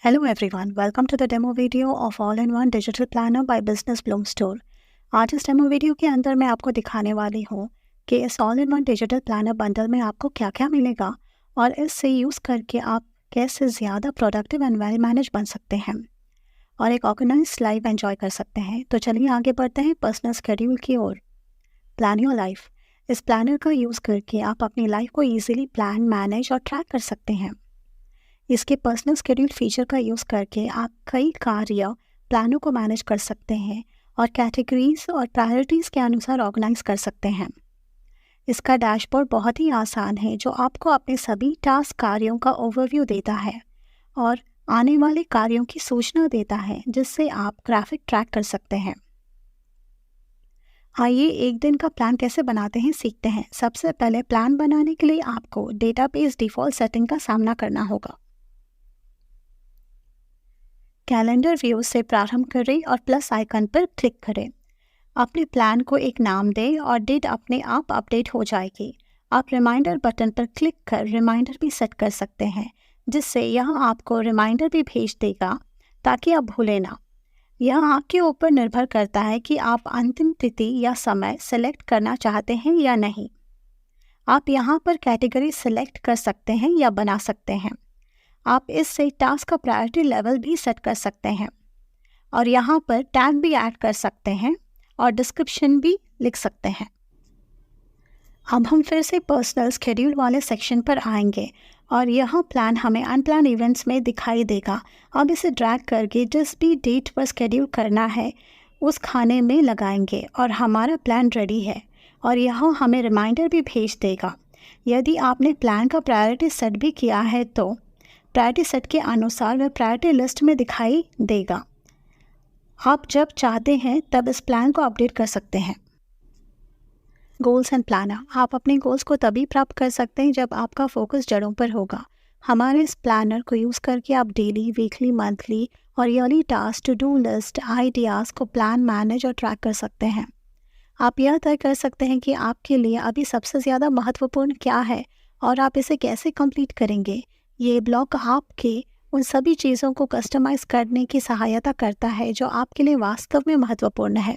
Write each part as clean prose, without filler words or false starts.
Hello everyone, welcome to the demo video of All-in-One Digital Planner by Business Bloom Store। आज इस demo video के अंदर मैं आपको दिखाने वाली हूँ कि इस ऑल-इन-वन डिजिटल प्लानर बंडल में आपको क्या क्या मिलेगा और इससे यूज़ करके आप कैसे ज़्यादा प्रोडक्टिव एंड वेल मैनेज बन सकते हैं और एक ऑर्गेनाइज लाइफ एंजॉय कर सकते हैं। तो चलिए आगे बढ़ते हैं पर्सनल शेड्यूल की ओर। Plan your life. इस प्लानर का यूज़ करके आप अपनी लाइफ को ईजिली प्लान, मैनेज और ट्रैक कर सकते हैं। इसके पर्सनल शेड्यूल फीचर का यूज़ करके आप कई कार्य प्लानों को मैनेज कर सकते हैं और कैटेगरीज और प्रायोरिटीज़ के अनुसार ऑर्गेनाइज कर सकते हैं। इसका डैशबोर्ड बहुत ही आसान है जो आपको अपने सभी टास्क कार्यों का ओवरव्यू देता है और आने वाले कार्यों की सूचना देता है, जिससे आप ग्राफिक ट्रैक कर सकते हैं। आइए एक दिन का प्लान कैसे बनाते हैं सीखते हैं। सबसे पहले प्लान बनाने के लिए आपको डेटाबेस डिफ़ॉल्ट सेटिंग का सामना करना होगा। कैलेंडर व्यू से प्रारंभ करें और प्लस आइकन पर क्लिक करें। अपने प्लान को एक नाम दें और डेट अपने आप अपडेट हो जाएगी। आप रिमाइंडर बटन पर क्लिक कर रिमाइंडर भी सेट कर सकते हैं, जिससे यह आपको रिमाइंडर भी भेज देगा ताकि आप भूलें ना। यह आपके ऊपर निर्भर करता है कि आप अंतिम तिथि या समय सेलेक्ट करना चाहते हैं या नहीं। आप यहाँ पर कैटेगरी सेलेक्ट कर सकते हैं या बना सकते हैं। आप इससे टास्क का प्रायोरिटी लेवल भी सेट कर सकते हैं और यहाँ पर टैग भी ऐड कर सकते हैं और डिस्क्रिप्शन भी लिख सकते हैं। अब हम फिर से पर्सनल शेड्यूल वाले सेक्शन पर आएंगे और यह प्लान हमें अनप्लान इवेंट्स में दिखाई देगा। अब इसे ड्रैग करके जिस भी डेट पर शेड्यूल करना है उस खाने में लगाएंगे और हमारा प्लान रेडी है और यह हमें रिमाइंडर भी भेज देगा। यदि आपने प्लान का प्रायोरिटी सेट भी किया है तो प्रायोरिटी सेट के अनुसार वह प्रायोरिटी लिस्ट में दिखाई देगा। आप जब चाहते हैं तब इस प्लान को अपडेट कर सकते हैं। Goals and planner. आप अपने गोल्स को तभी प्राप्त कर सकते हैं जब आपका फोकस जड़ों पर होगा। हमारे इस प्लानर को यूज़ करके आप डेली, वीकली, मंथली और yearly task, to do list, ideas को प्लान, मैनेज और ट्रैक कर सकते हैं। आप यह तय कर सकते हैं कि आपके लिए अभी सबसे ज़्यादा महत्वपूर्ण क्या है और आप इसे कैसे कंप्लीट करेंगे। ये ब्लॉग आपके उन सभी चीज़ों को कस्टमाइज़ करने की सहायता करता है जो आपके लिए वास्तव में महत्वपूर्ण है।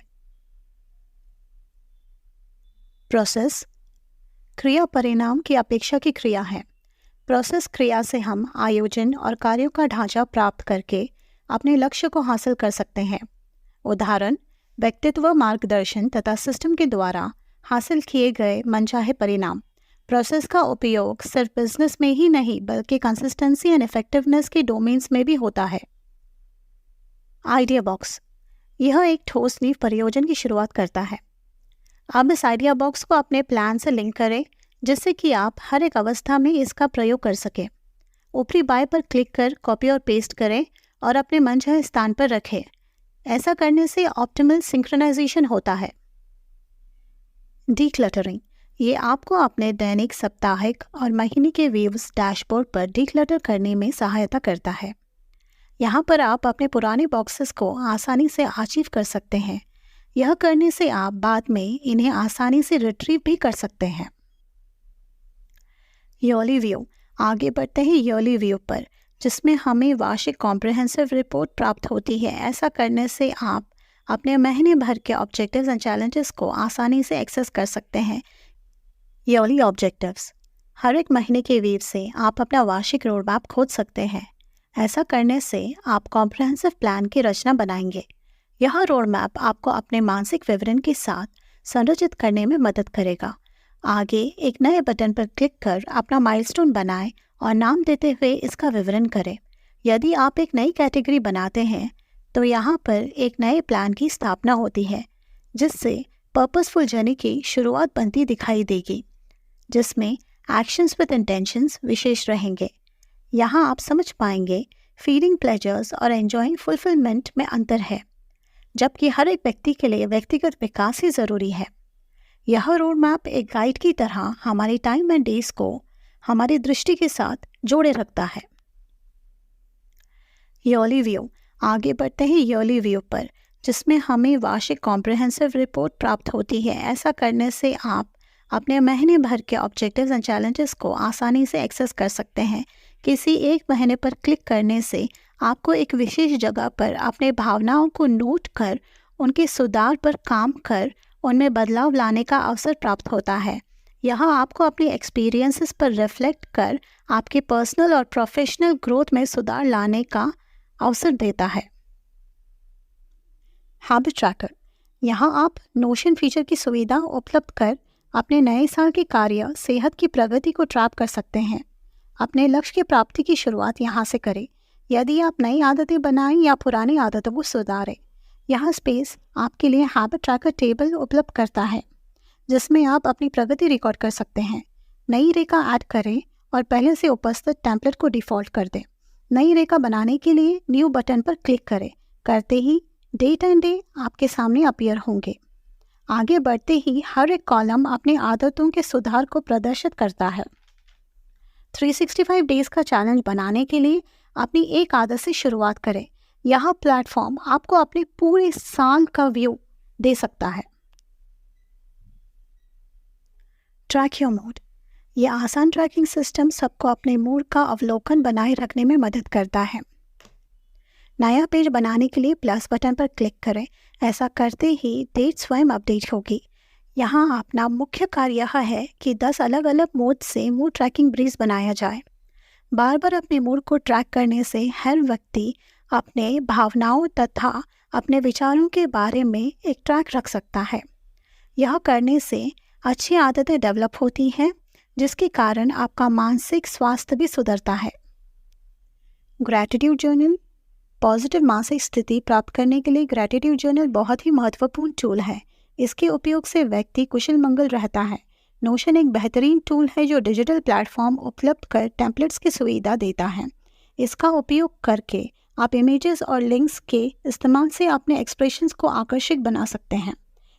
प्रोसेस। क्रिया परिणाम की अपेक्षा की क्रिया है। प्रोसेस क्रिया से हम आयोजन और कार्यों का ढांचा प्राप्त करके अपने लक्ष्य को हासिल कर सकते हैं। उदाहरण, व्यक्तित्व मार्गदर्शन तथा सिस्टम के द्वारा हासिल किए गए मनचाहे परिणाम। प्रोसेस का उपयोग सिर्फ बिजनेस में ही नहीं बल्कि कंसिस्टेंसी एंड इफेक्टिवनेस के डोमेन्स में भी होता है। Idea box. यह एक ठोस नींव परियोजना की शुरुआत करता है। अब इस आइडिया बॉक्स को अपने प्लान से लिंक करें जिससे कि आप हर एक अवस्था में इसका प्रयोग कर सकें। ऊपरी बाएं पर क्लिक कर कॉपी और पेस्ट करें और अपने मनचाहे स्थान पर रखें। ऐसा करने से ऑप्टिमल सिंक्रोनाइजेशन होता है। डीक्लटरिंग। ये आपको अपने दैनिक, साप्ताहिक और महीने के व्यूज डैशबोर्ड पर डीक्लटर करने में सहायता करता है। यहाँ पर आप अपने पुराने बॉक्सेस को आसानी से आर्चीव कर सकते हैं। यह करने से आप बाद में इन्हें आसानी से रिट्रीव भी कर सकते हैं। Yearly view. आगे बढ़ते हैं ईयरली व्यू पर, जिसमें हमें वार्षिक कॉम्प्रिहेंसिव रिपोर्ट प्राप्त होती है। ऐसा करने से आप अपने महीने भर के ऑब्जेक्टिव्स एंड चैलेंजेस को आसानी से एक्सेस कर सकते हैं। Yearly objectives. हर एक महीने के व्यू से आप अपना वार्षिक रोड मैप खोज सकते हैं। ऐसा करने से आप कॉम्प्रिहेंसिव प्लान की रचना बनाएंगे। यह रोड मैप आपको अपने मानसिक विवरण के साथ संरचित करने में मदद करेगा। आगे एक नए बटन पर क्लिक कर अपना माइलस्टोन बनाएं और नाम देते हुए इसका विवरण करें। यदि आप एक नई कैटेगरी बनाते हैं तो यहाँ पर एक नए प्लान की स्थापना होती है, जिससे पर्पसफुल जर्नी की शुरुआत बनती दिखाई देगी, जिसमें एक्शंस विद इंटेंशंस विशेष रहेंगे। यहाँ आप समझ पाएंगे फीलिंग प्लेजर्स और एंजॉइंग फुलफिलमेंट में अंतर है, जबकि हर एक व्यक्ति के लिए व्यक्तिगत विकास ही ज़रूरी है। यह रोड मैप एक गाइड की तरह हमारी टाइम एंड डेज को हमारी दृष्टि के साथ जोड़े रखता है। Yearly view. आगे बढ़ते हैं ईयरली व्यू पर, जिसमें हमें वार्षिक कॉम्प्रिहेंसिव रिपोर्ट प्राप्त होती है। ऐसा करने से आप अपने महीने भर के ऑब्जेक्टिव्स एंड चैलेंजेस को आसानी से एक्सेस कर सकते हैं। किसी एक महीने पर क्लिक करने से आपको एक विशेष जगह पर अपने भावनाओं को नोट कर उनके सुधार पर काम कर उनमें बदलाव लाने का अवसर प्राप्त होता है। यह आपको अपनी एक्सपीरियंसेस पर रिफ्लेक्ट कर आपके पर्सनल और प्रोफेशनल ग्रोथ में सुधार लाने का अवसर देता है। हैबिट ट्रैकर, यहाँ आप नोशन फीचर की सुविधा उपलब्ध कर अपने नए साल के कार्य सेहत की प्रगति को ट्रैक कर सकते हैं। अपने लक्ष्य की प्राप्ति की शुरुआत यहाँ से करें। यदि आप नई आदतें बनाएं या पुरानी आदतों को सुधारें, यह स्पेस आपके लिए हैबिट ट्रैकर टेबल उपलब्ध करता है जिसमें आप अपनी प्रगति रिकॉर्ड कर सकते हैं। नई रेखा ऐड करें और पहले से उपस्थित टेम्पलेट को डिफ़ॉल्ट कर दें। नई रेखा बनाने के लिए न्यू बटन पर क्लिक करें। करते ही डेट एंड डे आपके सामने अपीयर होंगे। आगे बढ़ते ही हर एक कॉलम अपनी आदतों के सुधार को प्रदर्शित करता है। 365 डेज का चैलेंज बनाने के लिए अपनी एक आदत से शुरुआत करें। यह प्लेटफॉर्म आपको अपने पूरे साल का व्यू दे सकता है। ट्रैक योर मूड, यह आसान ट्रैकिंग सिस्टम सबको अपने मूड का अवलोकन बनाए रखने में मदद करता है। नया पेज बनाने के लिए प्लस बटन पर क्लिक करें। ऐसा करते ही डेट स्वयं अपडेट होगी। यहाँ अपना मुख्य कार्य यह है कि 10 अलग अलग मोड से मूड ट्रैकिंग ब्रीज बनाया जाए। बार बार अपने मूड को ट्रैक करने से हर व्यक्ति अपने भावनाओं तथा अपने विचारों के बारे में एक ट्रैक रख सकता है। यह करने से अच्छी आदतें डेवलप होती हैं जिसके कारण आपका मानसिक स्वास्थ्य भी सुधरता है। ग्रैटिट्यूड जर्नल, पॉजिटिव मानसिक स्थिति प्राप्त करने के लिए ग्रैटिट्यूड जर्नल बहुत ही महत्वपूर्ण टूल है। इसके उपयोग से व्यक्ति कुशल मंगल रहता है। नोशन एक बेहतरीन टूल है जो डिजिटल प्लेटफॉर्म उपलब्ध कर टेम्पलेट्स की सुविधा देता है। इसका उपयोग करके आप इमेजेस और लिंक्स के इस्तेमाल से अपने एक्सप्रेशंस को आकर्षक बना सकते हैं।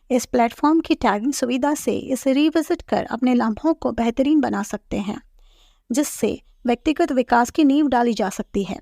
इस प्लेटफॉर्म की टैगिंग सुविधा से इसे रिविजिट कर अपने लम्हों को बेहतरीन बना सकते हैं जिससे व्यक्तिगत विकास की नींव डाली जा सकती है।